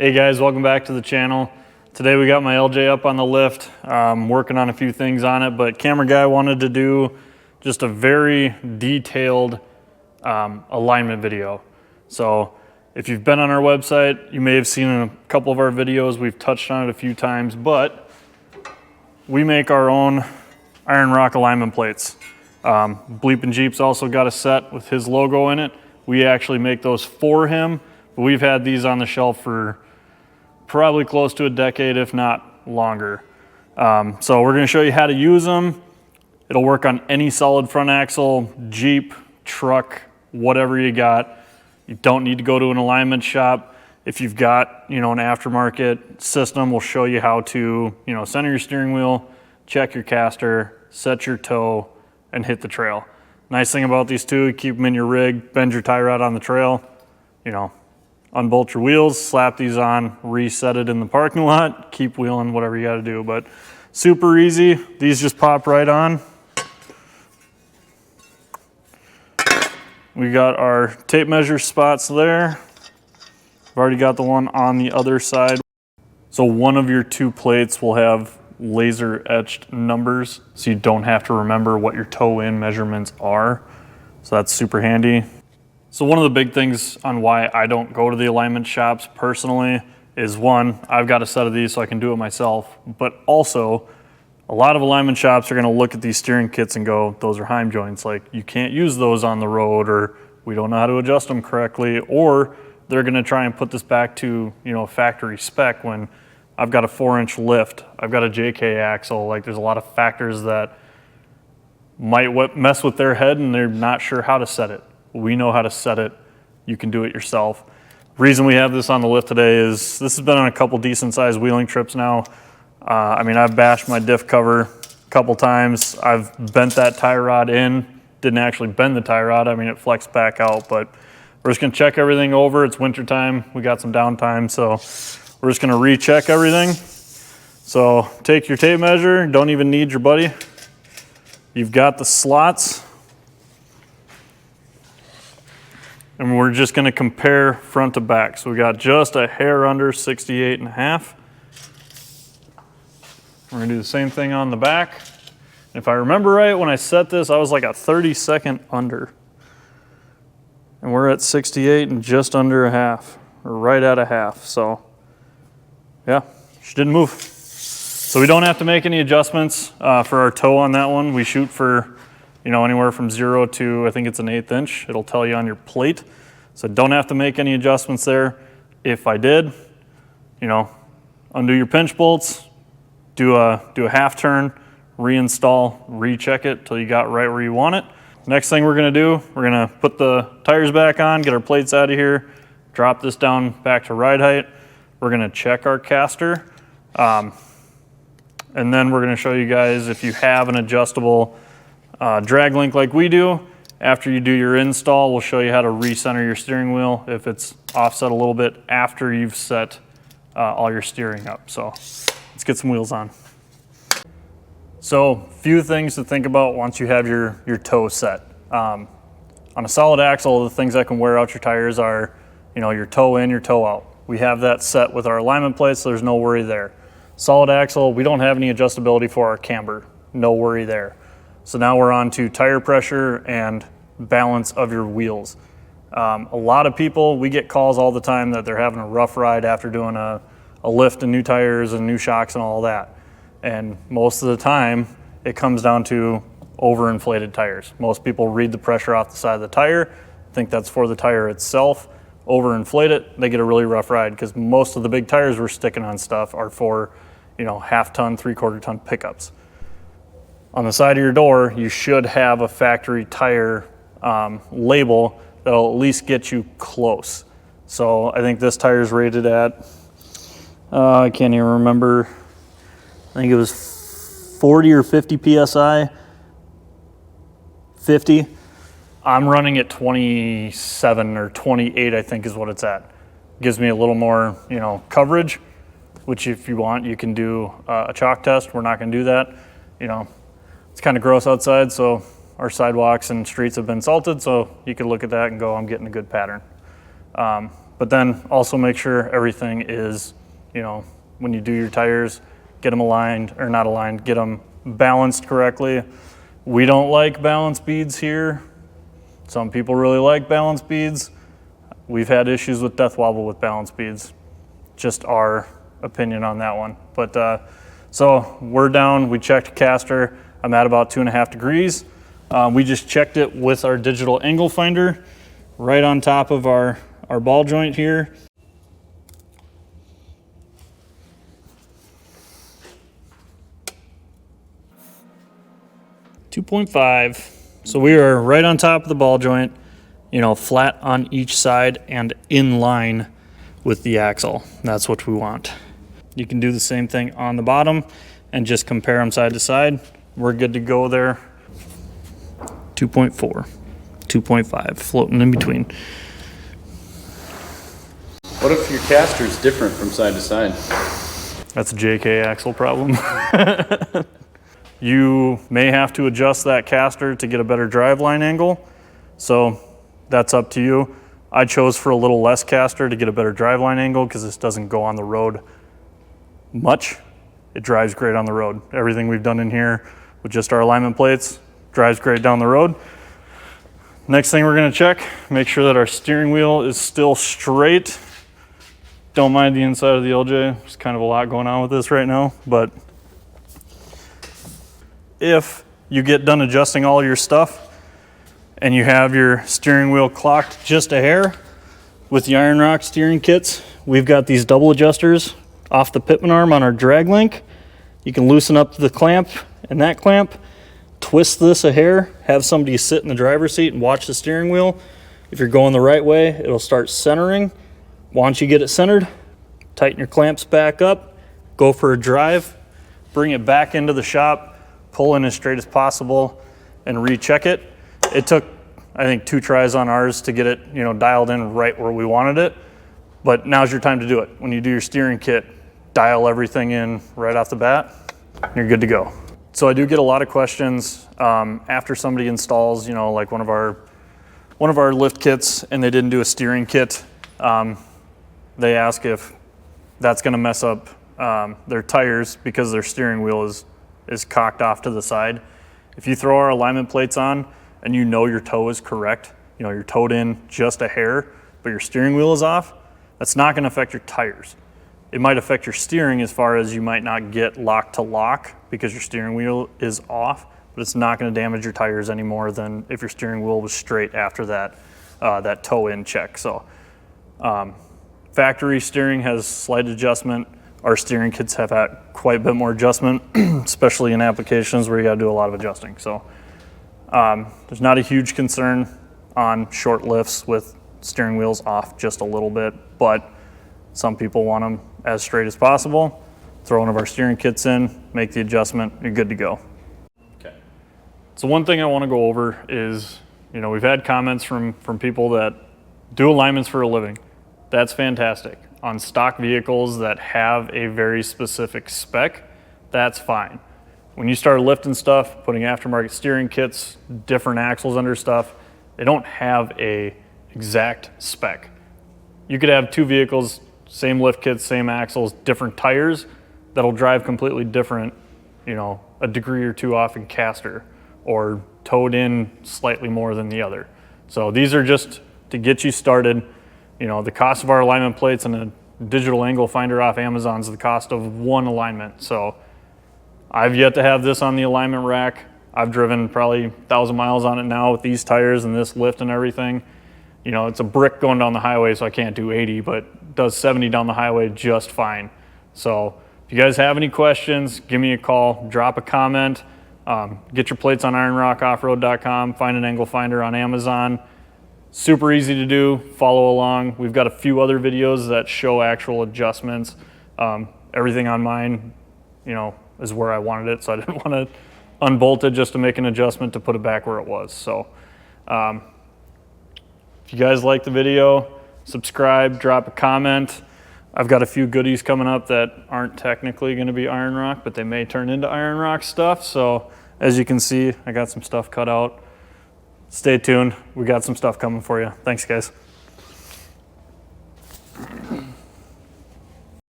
Hey guys, welcome back to the channel. Today we got my LJ up on the lift, working on a few things on it, but camera guy wanted to do just a very detailed alignment video. So if you've been on our website, you may have seen in a couple of our videos, we've touched on it a few times, but we make our own iron rock alignment plates. Bleepin' Jeep's also got a set with his logo in it. We actually make those for him, but we've had these on the shelf for probably close to a decade, if not longer. So we're gonna show you how to use them. It'll work on any solid front axle, Jeep, truck, whatever you got. You don't need to go to an alignment shop. If you've got, an aftermarket system, we'll show you how to, center your steering wheel, check your caster, set your toe, and hit the trail. Nice thing about these two, keep them in your rig, bend your tie rod on the trail, unbolt your wheels, slap these on, reset it in the parking lot, keep wheeling, whatever you gotta do, but super easy. These just pop right on. We got our tape measure spots there. I've already got the one on the other side. So one of your two plates will have laser etched numbers, so you don't have to remember what your toe in measurements are. So that's super handy. So one of the big things on why I don't go to the alignment shops personally is one, I've got a set of these so I can do it myself, but also a lot of alignment shops are gonna look at these steering kits and go, those are Heim joints, like you can't use those on the road, or we don't know how to adjust them correctly, or they're gonna try and put this back to factory spec when I've got a 4-inch lift, I've got a JK axle, like there's a lot of factors that might mess with their head and they're not sure how to set it. We know how to set it. You can do it yourself. Reason we have this on the lift today is this has been on a couple decent sized wheeling trips now. I've bashed my diff cover a couple times. I've bent that tie rod in. Didn't actually bend the tie rod. It flexed back out, but we're just gonna check everything over. It's winter time. We got some downtime, so we're just gonna recheck everything. So take your tape measure. Don't even need your buddy. You've got the slots. And we're just gonna compare front to back. So we got just a hair under 68.5. We're gonna do the same thing on the back. If I remember right, when I set this, I was like a 30-second under. And we're at 68 and just under a half, or right at a half. So yeah, she didn't move. So we don't have to make any adjustments for our toe on that one. We shoot for anywhere from 0 to, I think it's an 1/8 inch. It'll tell you on your plate. So don't have to make any adjustments there. If I did, undo your pinch bolts, do a half turn, reinstall, recheck it till you got right where you want it. Next thing we're gonna do, we're gonna put the tires back on, get our plates out of here, drop this down back to ride height. We're gonna check our caster. And then we're gonna show you guys if you have an adjustable drag link like we do. After you do your install, we'll show you how to recenter your steering wheel if it's offset a little bit after you've set all your steering up. So let's get some wheels on. So few things to think about once you have your toe set. On a solid axle, the things that can wear out your tires are your toe in, your toe out. We have that set with our alignment plates, so there's no worry there. Solid axle, we don't have any adjustability for our camber. No worry there. So now we're on to tire pressure and balance of your wheels. A lot of people, we get calls all the time that they're having a rough ride after doing a lift and new tires and new shocks and all that. And most of the time, it comes down to overinflated tires. Most people read the pressure off the side of the tire, think that's for the tire itself, overinflate it, they get a really rough ride because most of the big tires we're sticking on stuff are for, half-ton, 3/4-ton pickups. On the side of your door, you should have a factory tire label that'll at least get you close. So I think this tire is rated at, I can't even remember, I think it was 40 or 50 PSI, 50. I'm running at 27 or 28, I think is what it's at. Gives me a little more, coverage, which if you want, you can do a chalk test. We're not gonna do that. It's kind of gross outside, so our sidewalks and streets have been salted, so you could look at that and go, I'm getting a good pattern. But then also make sure everything is, you know, when you do your tires, get them aligned, or not aligned, get them balanced correctly. We don't like balance beads here. Some people really like balance beads. We've had issues with death wobble with balance beads. Just our opinion on that one. But so we're down, we checked caster. I'm at about 2.5 degrees. We just checked it with our digital angle finder right on top of our ball joint here. .5. So we are right on top of the ball joint, you know, flat on each side and in line with the axle. That's what we want. You can do the same thing on the bottom and just compare them side to side. We're good to go there. 2.4, 2.5, floating in between. What if your caster is different from side to side? That's a JK axle problem. You may have to adjust that caster to get a better driveline angle. So that's up to you. I chose for a little less caster to get a better driveline angle because this doesn't go on the road much. It drives great on the road. Everything we've done in here with just our alignment plates drives great down the road. Next thing we're gonna check, make sure that our steering wheel is still straight. Don't mind the inside of the LJ. There's kind of a lot going on with this right now, but if you get done adjusting all your stuff and you have your steering wheel clocked just a hair with the Iron Rock steering kits, we've got these double adjusters off the pitman arm on our drag link. You can loosen up the clamp and that clamp, twist this a hair, have somebody sit in the driver's seat and watch the steering wheel. If you're going the right way, it'll start centering. Once you get it centered, tighten your clamps back up, go for a drive, bring it back into the shop, pull in as straight as possible and recheck it. It took, I think, 2 tries on ours to get it, you know, dialed in right where we wanted it. But now's your time to do it. When you do your steering kit, dial everything in right off the bat, you're good to go. So I do get a lot of questions after somebody installs, you know, like one of our lift kits and they didn't do a steering kit. They ask if that's gonna mess up their tires because their steering wheel is cocked off to the side. If you throw our alignment plates on and you know your toe is correct, you know, you're towed in just a hair, but your steering wheel is off, that's not gonna affect your tires. It might affect your steering as far as you might not get lock to lock because your steering wheel is off, but it's not gonna damage your tires any more than if your steering wheel was straight after that toe in check. So factory steering has slight adjustment. Our steering kits have had quite a bit more adjustment, especially in applications where you gotta do a lot of adjusting. So there's not a huge concern on short lifts with steering wheels off just a little bit, but some people want them as straight as possible. Throw one of our steering kits in, make the adjustment, you're good to go. Okay. So one thing I wanna go over is, you know, we've had comments from people that do alignments for a living. That's fantastic. On stock vehicles that have a very specific spec, that's fine. When you start lifting stuff, putting aftermarket steering kits, different axles under stuff, they don't have a exact spec. You could have 2 vehicles, same lift kits, same axles, different tires, that'll drive completely different, you know, a degree or 2 off in caster or towed in slightly more than the other. So these are just to get you started. You know, the cost of our alignment plates and a digital angle finder off Amazon is the cost of 1 alignment. So I've yet to have this on the alignment rack. I've driven probably 1,000 miles on it now with these tires and this lift and everything. You know, it's a brick going down the highway, so I can't do 80, but does 70 down the highway just fine. So if you guys have any questions, give me a call, drop a comment, get your plates on ironrockoffroad.com, find an angle finder on Amazon. Super easy to do, follow along. We've got a few other videos that show actual adjustments. Everything on mine, you know, is where I wanted it, so I didn't want to unbolt it just to make an adjustment to put it back where it was. So if you guys like the video, subscribe, drop a comment. I've got a few goodies coming up that aren't technically going to be Iron Rock, but they may turn into Iron Rock stuff. So as you can see, I got some stuff cut out. Stay tuned. We got some stuff coming for you. Thanks, guys.